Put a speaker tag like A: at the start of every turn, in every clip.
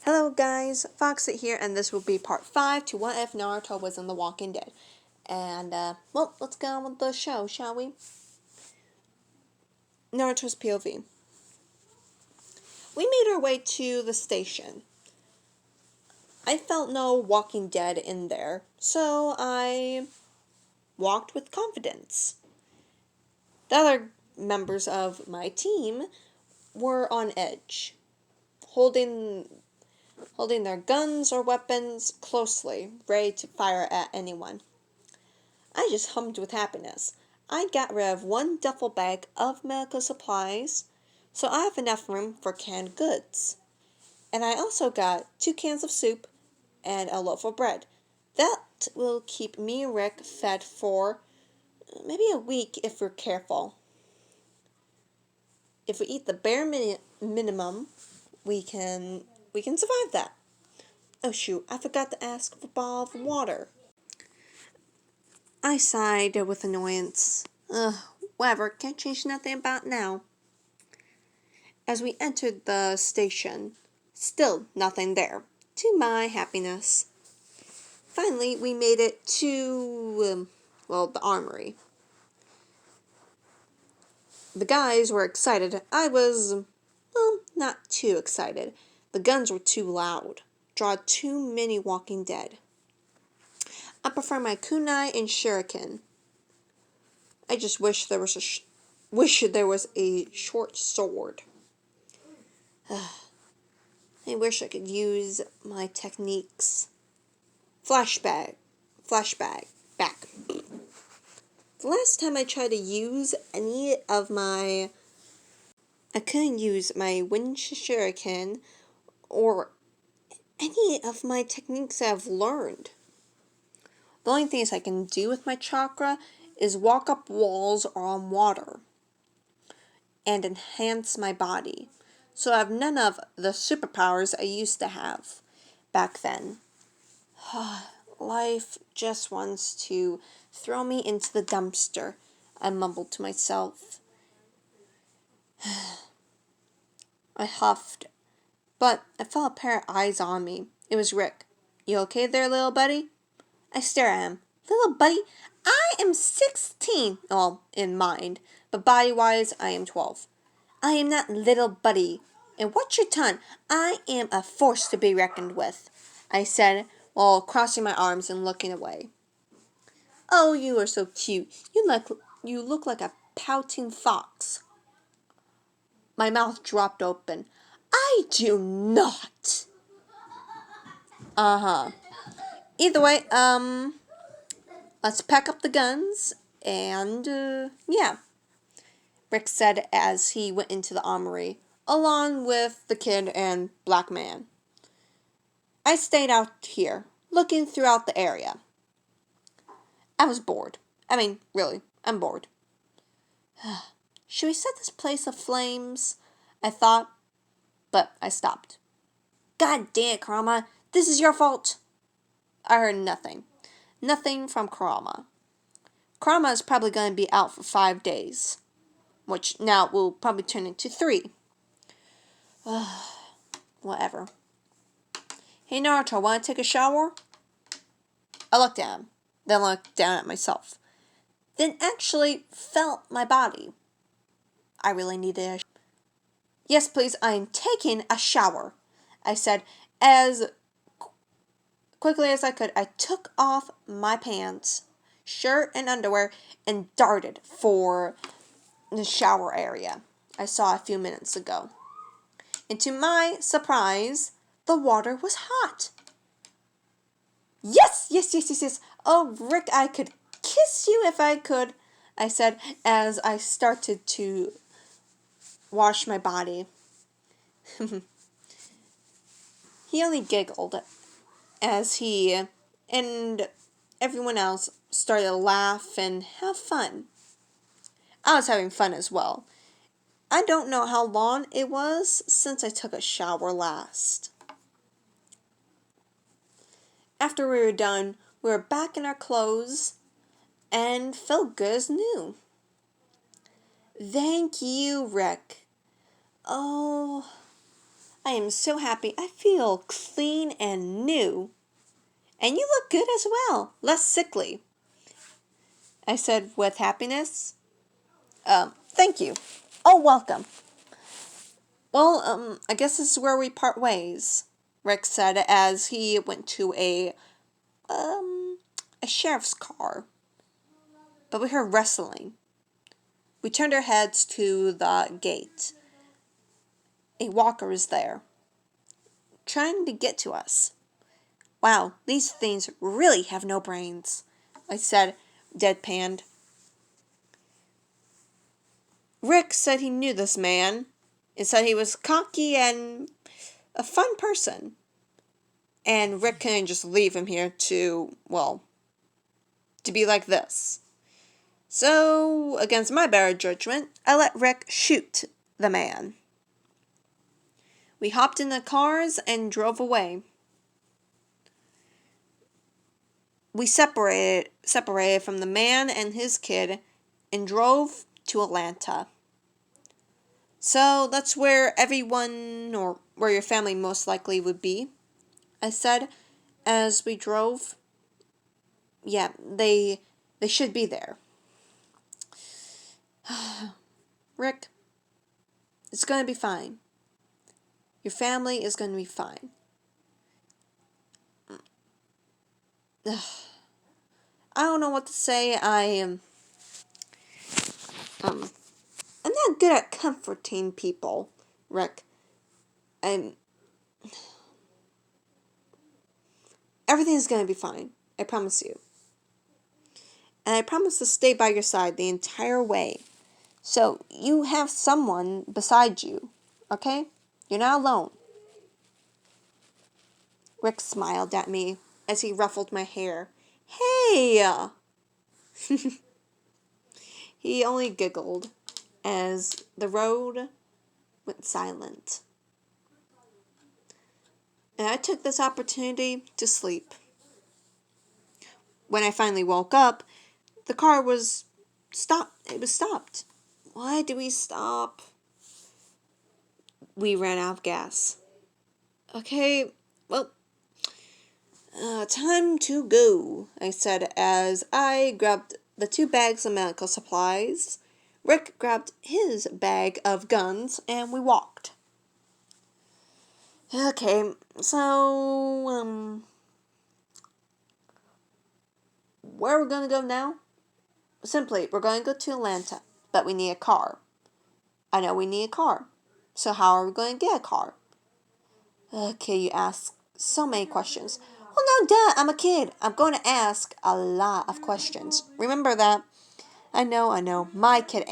A: Hello guys, Foxy here, and this will be part 5 to What If Naruto Was in The Walking Dead. And, well, let's get on with the show, shall we? Naruto's POV. We made our way to the station. I felt no Walking Dead in there, so I walked with confidence. The other members of my team were on edge, holding their guns or weapons closely, ready to fire at anyone. I just hummed with happiness. I got rid of one duffel bag of medical supplies, so I have enough room for canned goods. And I also got 2 cans of soup and a loaf of bread. That will keep me and Rick fed for maybe a week if we're careful. If we eat the bare minimum, we can survive that. Oh shoot, I forgot to ask for a bottle of water. I sighed with annoyance. Whatever, can't change nothing about now. As we entered the station, still nothing there, to my happiness. Finally, we made it to, the armory. The guys were excited. I was, not too excited. The guns were too loud. Draw too many Walking Dead. I prefer my kunai and shuriken. I just wish there was a short sword. I wish I could use my techniques. Flashback. Back. The last time I tried to use any of my... I couldn't use my wind shuriken or any of my techniques I've learned. The only things I can do with my chakra is walk up walls or on water and enhance my body. So I have none of the superpowers I used to have back then. Life just wants to throw me into the dumpster, I mumbled to myself. I huffed, but I felt a pair of eyes on me. It was Rick. You okay there, little buddy? I stared at him. Little buddy? I am 16. Well, in mind, but body-wise, I am 12. I am not little buddy. And watch your tongue. I am a force to be reckoned with, I said, while crossing my arms and looking away. Oh, you are so cute. You look like a pouting fox. My mouth dropped open. I do not. Either way, let's pack up the guns and, yeah, Rick said as he went into the armory, along with the kid and black man. I stayed out here, looking throughout the area. I was bored. Really, I'm bored. Should we set this place aflames? I thought, but I stopped. God damn it, Kurama, this is your fault. I heard nothing. Nothing from Kurama. Kurama is probably going to be out for 5 days, which now will probably turn into 3. Whatever. Hey Naruto, want to take a shower? I looked at him, then looked down at myself, then actually felt my body. I really needed a shower. Yes, please, I am taking a shower, I said as quickly as I could. I took off my pants, shirt, and underwear and darted for the shower area I saw a few minutes ago. And to my surprise, the water was hot. Yes. Oh, Rick, I could kiss you if I could, I said as I started to wash my body. He only giggled as he and everyone else started to laugh and have fun. I was having fun as well. I don't know how long it was since I took a shower last. After we were done, we were back in our clothes and felt good as new. Thank you, Rick. Oh, I am so happy. I feel clean and new. And you look good as well, less sickly, I said with happiness. Thank you. Oh, welcome. Well, I guess this is where we part ways, Rick said as he went to a sheriff's car. But we heard wrestling. We turned our heads to the gate. A walker was there, trying to get to us. Wow, these things really have no brains, I said, deadpanned. Rick said he knew this man, and said he was cocky and a fun person. And Rick couldn't just leave him here to be like this. So, against my better judgment, I let Rick shoot the man. We hopped in the cars and drove away. We separated from the man and his kid and drove to Atlanta. So that's where everyone, or where your family most likely would be, I said as we drove. Yeah, they should be there. Rick, it's going to be fine. Your family is going to be fine. I don't know what to say. I'm not good at comforting people, Rick. Everything's going to be fine. I promise you. And I promise to stay by your side the entire way. So you have someone beside you, okay? You're not alone. Rick smiled at me as he ruffled my hair. Hey! He only giggled as the road went silent. And I took this opportunity to sleep. When I finally woke up, the car was stopped. It was stopped. Why did we stop? We ran out of gas. Okay, well, time to go, I said as I grabbed the 2 bags of medical supplies. Rick grabbed his bag of guns, and we walked. Okay, so, where are we gonna go now? Simply, we're going to go to Atlanta, but we need a car. I know we need a car. So how are we going to get a car? Okay, you ask so many questions. Well, no, duh, I'm a kid. I'm going to ask a lot of questions. Remember that? I know. My kid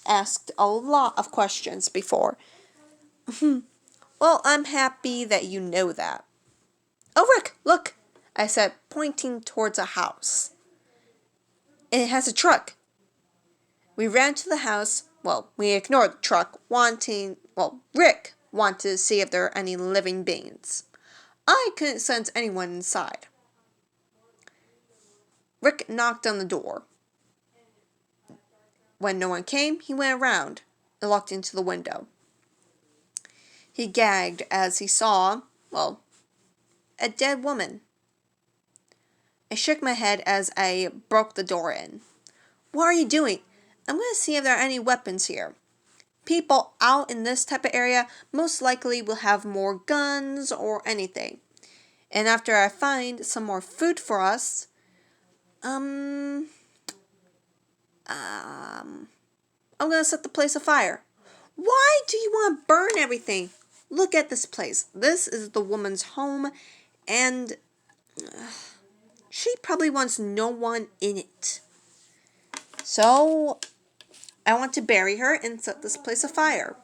A: asked a lot of questions before. Well, I'm happy that you know that. Oh, Rick, look, I said, pointing towards a house. And it has a truck. We ran to the house. Well, we ignored the truck, Rick wanted to see if there were any living beings. I couldn't sense anyone inside. Rick knocked on the door. When no one came, he went around and looked into the window. He gagged as he saw, a dead woman. I shook my head as I broke the door in. What are you doing? I'm going to see if there are any weapons here. People out in this type of area most likely will have more guns or anything. And after I find some more food for us, I'm going to set the place afire. Why do you want to burn everything? Look at this place. This is the woman's home, and she probably wants no one in it. So, I want to bury her and set this place afire.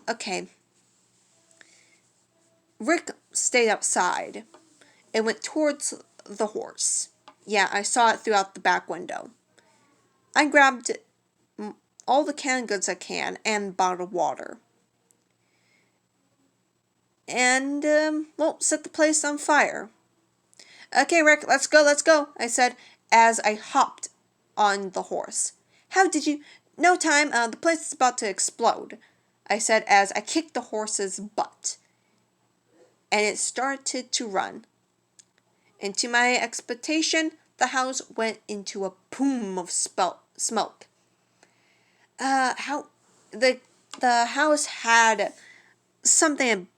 A: Okay. Rick stayed outside and went towards the horse. Yeah, I saw it throughout the back window. I grabbed all the canned goods I can and bottled water. And, set the place on fire. Okay, Rick, let's go, I said as I hopped on the horse. How did you... No time, the place is about to explode, I said as I kicked the horse's butt. And it started to run. And to my expectation, the house went into a plume of smoke. How the house had something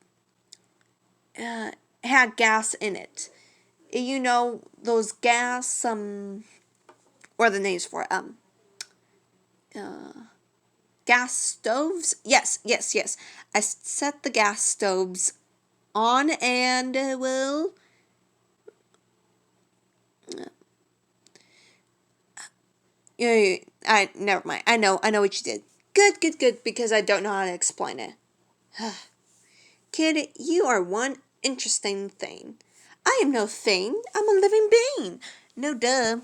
A: had gas in it. You know those gas what are the names for it? Gas stoves? Yes. I set the gas stoves on and I never mind. I know what you did. Good, because I don't know how to explain it. Kid, you are one interesting thing. I am no thing. I'm a living being. No duh.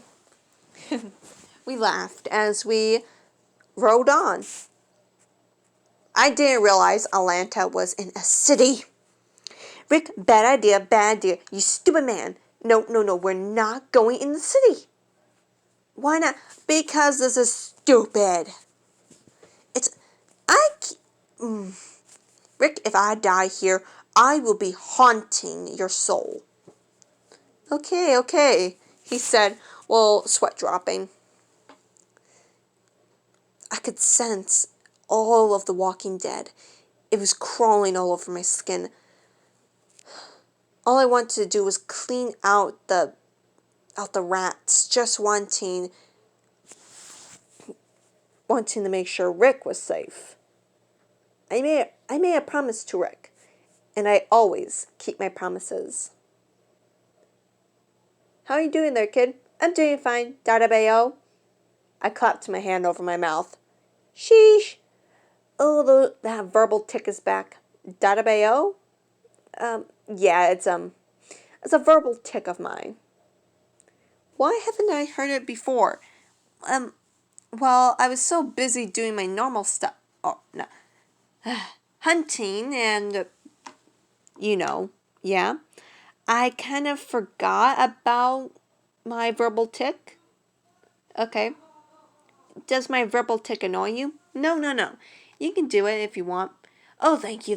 A: We laughed as we rode on. I didn't realize Atlanta was in a city. Rick, bad idea. You stupid man. No, we're not going in the city. Why not? Because this is stupid. Rick, if I die here, I will be haunting your soul. Okay, he said, well, sweat dropping. I could sense all of the Walking Dead. It was crawling all over my skin. All I wanted to do was clean out the rats, just wanting to make sure Rick was safe. I made a promise to Rick, and I always keep my promises. How are you doing there, kid? I'm doing fine, Dada Bayo. I clapped my hand over my mouth. Sheesh. Oh, that verbal tick is back. Dada Bayo? Yeah, it's a verbal tick of mine. Why haven't I heard it before? Well, I was so busy doing my normal stuff. Oh, no. Hunting and, yeah. I kind of forgot about my verbal tick. Okay. Does my verbal tick annoy you? No. You can do it if you want. Oh, thank you,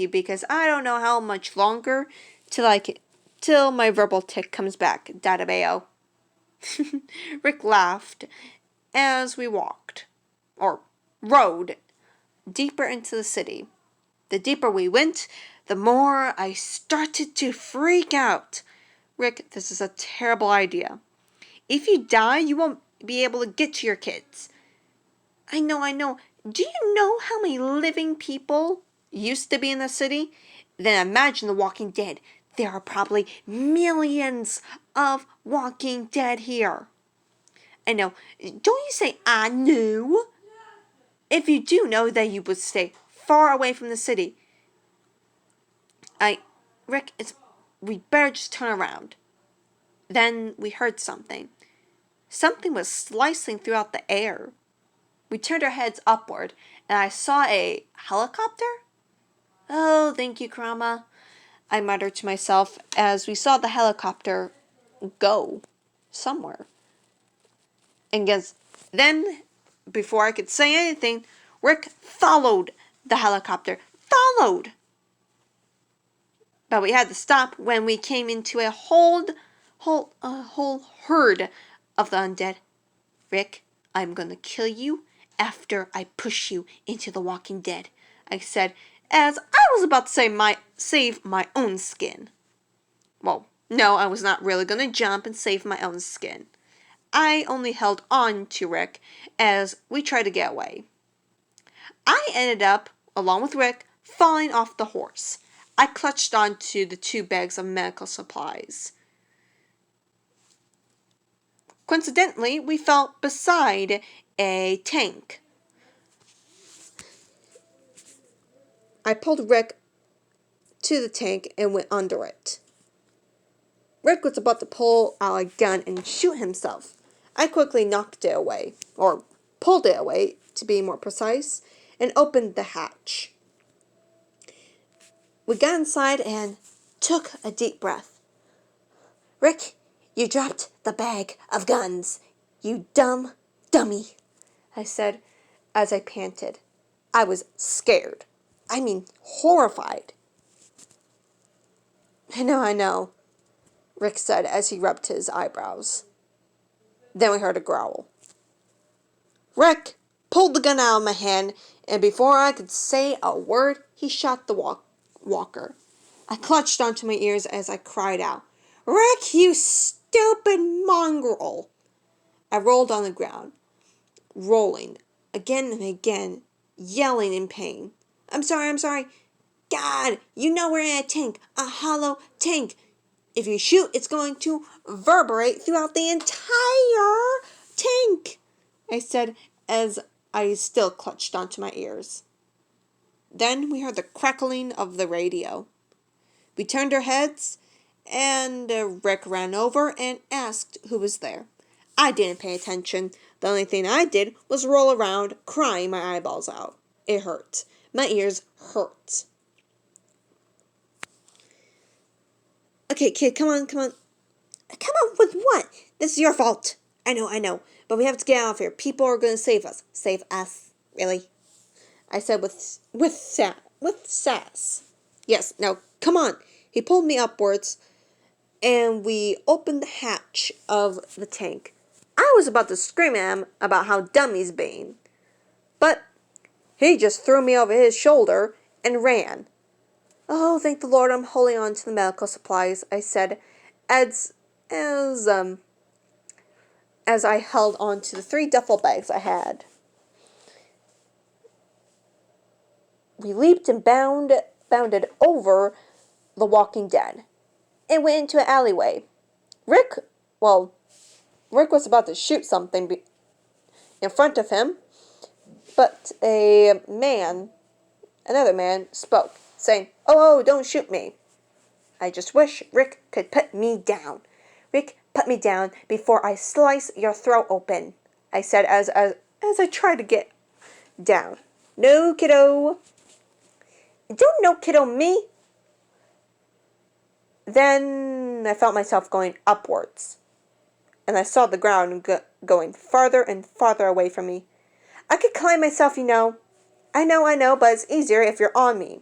A: because I don't know how much longer till my verbal tick comes back, Databeo. Rick laughed as we walked, or rode, deeper into the city. The deeper we went, the more I started to freak out. Rick, this is a terrible idea. If you die, you won't be able to get to your kids. I know. Do you know how many living people used to be in the city? Then imagine the Walking Dead. There are probably millions of Walking Dead here. I know. Don't you say I knew? If you do know, then you would stay far away from the city. Rick, we better just turn around. Then we heard something. Something was slicing throughout the air. We turned our heads upward, and I saw a helicopter? Oh, thank you, Krama, I muttered to myself as we saw the helicopter go somewhere. And then, before I could say anything, Rick followed the helicopter. Followed! But we had to stop when we came into a whole herd of the undead. Rick, I'm gonna kill you after I push you into the Walking Dead, I said, as I was about to save my own skin. Well, no, I was not really gonna jump and save my own skin. I only held on to Rick as we tried to get away. I ended up, along with Rick, falling off the horse. I clutched onto the 2 bags of medical supplies. Coincidentally, we fell beside a tank. I pulled Rick to the tank and went under it. Rick was about to pull out a gun and shoot himself. I quickly knocked it away, or pulled it away to be more precise, and opened the hatch. We got inside and took a deep breath. Rick, you dropped the bag of guns. You dummy, I said as I panted. I was scared. I mean, horrified. I know, Rick said as he rubbed his eyebrows. Then we heard a growl. Rick pulled the gun out of my hand, and before I could say a word, he shot the walker. I clutched onto my ears as I cried out, Rick, you stupid mongrel! I rolled on the ground, rolling, again and again, yelling in pain. I'm sorry. God, you know we're in a tank, a hollow tank. If you shoot, it's going to reverberate throughout the entire tank, I said as I still clutched onto my ears. Then we heard the crackling of the radio. We turned our heads, and Rick ran over and asked who was there. I didn't pay attention. The only thing I did was roll around, crying my eyeballs out. It hurt. My ears hurt. Okay, kid, come on. Come on with what? This is your fault. I know. But we have to get out of here. People are going to save us. Save us? Really? I said with sass. Yes, now, come on. He pulled me upwards, and we opened the hatch of the tank. I was about to scream at him about how dumb he's being. But he just threw me over his shoulder and ran. Oh, thank the Lord I'm holding on to the medical supplies, I said, as I held on to the 3 duffel bags I had. We leaped and bounded over the Walking Dead and went into an alleyway. Rick was about to shoot something in front of him, but another man spoke, saying, Oh, don't shoot me. I just wish Rick could put me down. Rick, put me down before I slice your throat open, I said as I tried to get down. No, kiddo. Don't no kiddo me. Then I felt myself going upwards, and I saw the ground going farther and farther away from me. I could climb myself, you know. I know, but it's easier if you're on me.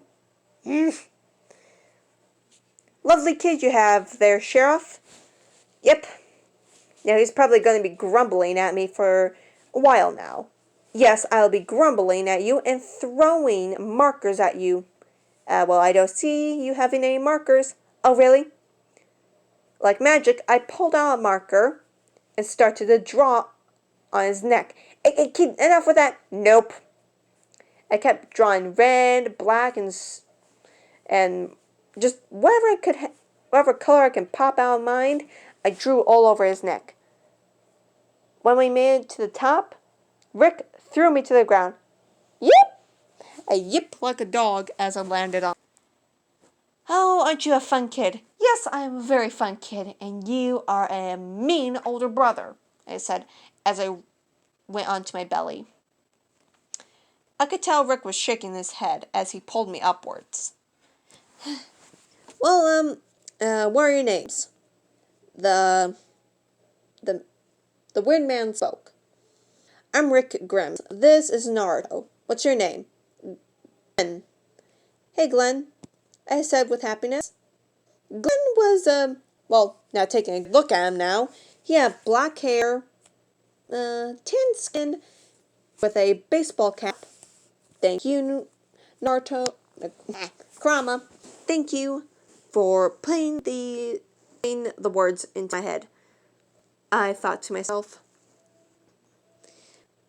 A: Lovely kid you have there, Sheriff. Yep. Now he's probably going to be grumbling at me for a while now. Yes, I'll be grumbling at you and throwing markers at you. Well, I don't see you having any markers. Oh, really? Like magic, I pulled out a marker and started to draw on his neck. Hey, kid, enough with that. Nope. I kept drawing red, black, and just whatever color I can pop out of mind, I drew all over his neck. When we made it to the top, Rick threw me to the ground. Yip! I yipped like a dog as I landed on. Oh, aren't you a fun kid? Yes, I am a very fun kid, and you are a mean older brother, I said as I went onto my belly. I could tell Rick was shaking his head as he pulled me upwards. Well, what are your names? The weird man spoke. I'm Rick Grimm. This is Naruto. What's your name? Glenn. Hey, Glenn, I said with happiness. Glenn was, now taking a look at him now, he had black hair, tan skin, with a baseball cap. Thank you, Naruto, Kurama. Thank you for putting the words into my head. I thought to myself,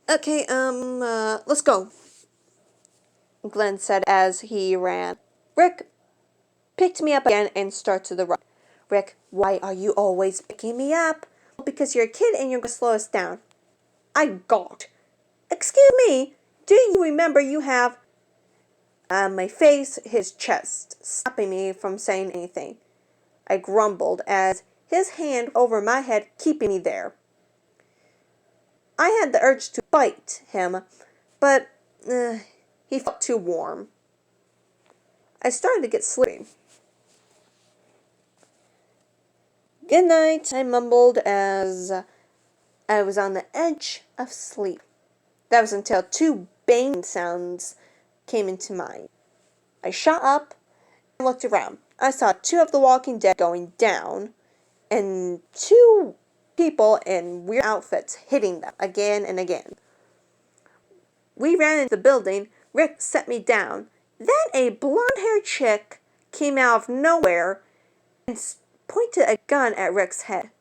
A: okay, let's go, Glenn said as he ran. Rick picked me up again and started to run. Rick, why are you always picking me up? Because you're a kid and you're going to slow us down. I gawked. Excuse me, do you remember you have my face, his chest, stopping me from saying anything? I grumbled as his hand over my head, keeping me there. I had the urge to bite him, but he felt too warm. I started to get sleepy. Good night, I mumbled as I was on the edge of sleep. That was until 2 banging sounds came into mind. I shot up and looked around. I saw 2 of the Walking Dead going down, and 2 people in weird outfits hitting them again and again. We ran into the building. Rick set me down. Then a blonde-haired chick came out of nowhere and pointed a gun at Rick's head.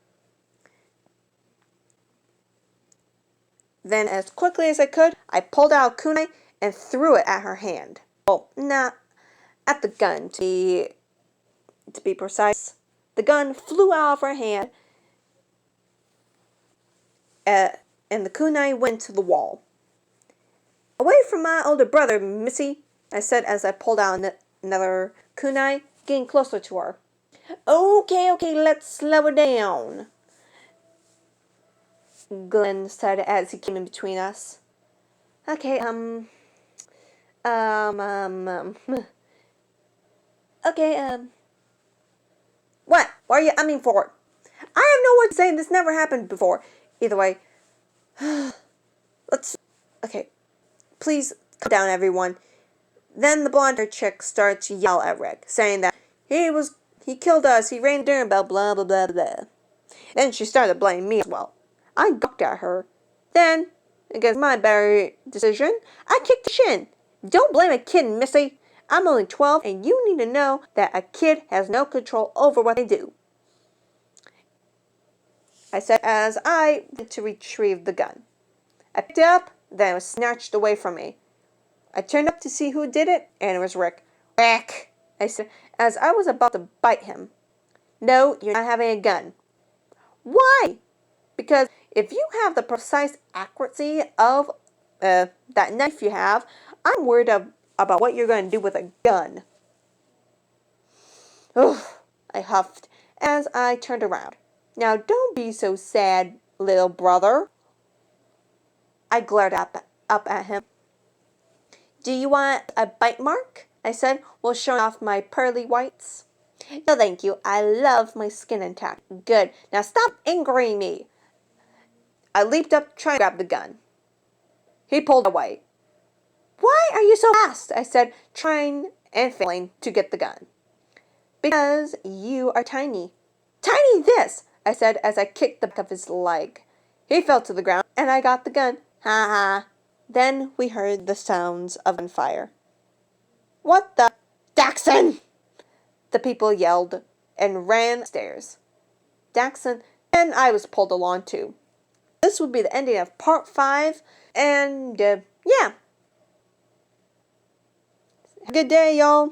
A: Then, as quickly as I could, I pulled out a kunai and threw it at her hand. Well, not at the gun, to be precise. The gun flew out of her hand, and the kunai went to the wall. "Away from my older brother, Missy," I said as I pulled out another kunai, getting closer to her. Okay, let's slow it down," Glenn said as he came in between us. Okay, okay, what? What are you umming for? I have no word to say. This never happened before. Either way, okay, please calm down, everyone. Then the blonde-haired chick started to yell at Rick, saying that he killed us, he ran during blah blah blah blah blah. Then she started to blame me as well. I gawked at her. Then, against my better decision, I kicked the shin. Don't blame a kid, Missy. I'm only 12, and you need to know that a kid has no control over what they do, I said as I went to retrieve the gun. I picked it up, then it was snatched away from me. I turned up to see who did it, and it was Rick. "Rick," I said as I was about to bite him. "No, you're not having a gun." "Why?" "Because if you have the precise accuracy of that knife you have, I'm worried about what you're going to do with a gun." "Oof," I huffed as I turned around. "Now don't be so sad, little brother." I glared up at him. "Do you want a bite mark?" I said, while showing off my pearly whites. "No, thank you. I love my skin intact." "Good. Now stop angering me." I leaped up, trying to grab the gun. He pulled away. "Why are you so fast?" I said, trying and failing to get the gun. "Because you are tiny." "Tiny this," I said as I kicked the back of his leg. He fell to the ground, and I got the gun. Ha ha. Then we heard the sounds of gunfire. "What the—" "Daxon!" the people yelled and ran upstairs. Daxon, and I was pulled along too. This would be the ending of part 5, and yeah. Have a good day, y'all.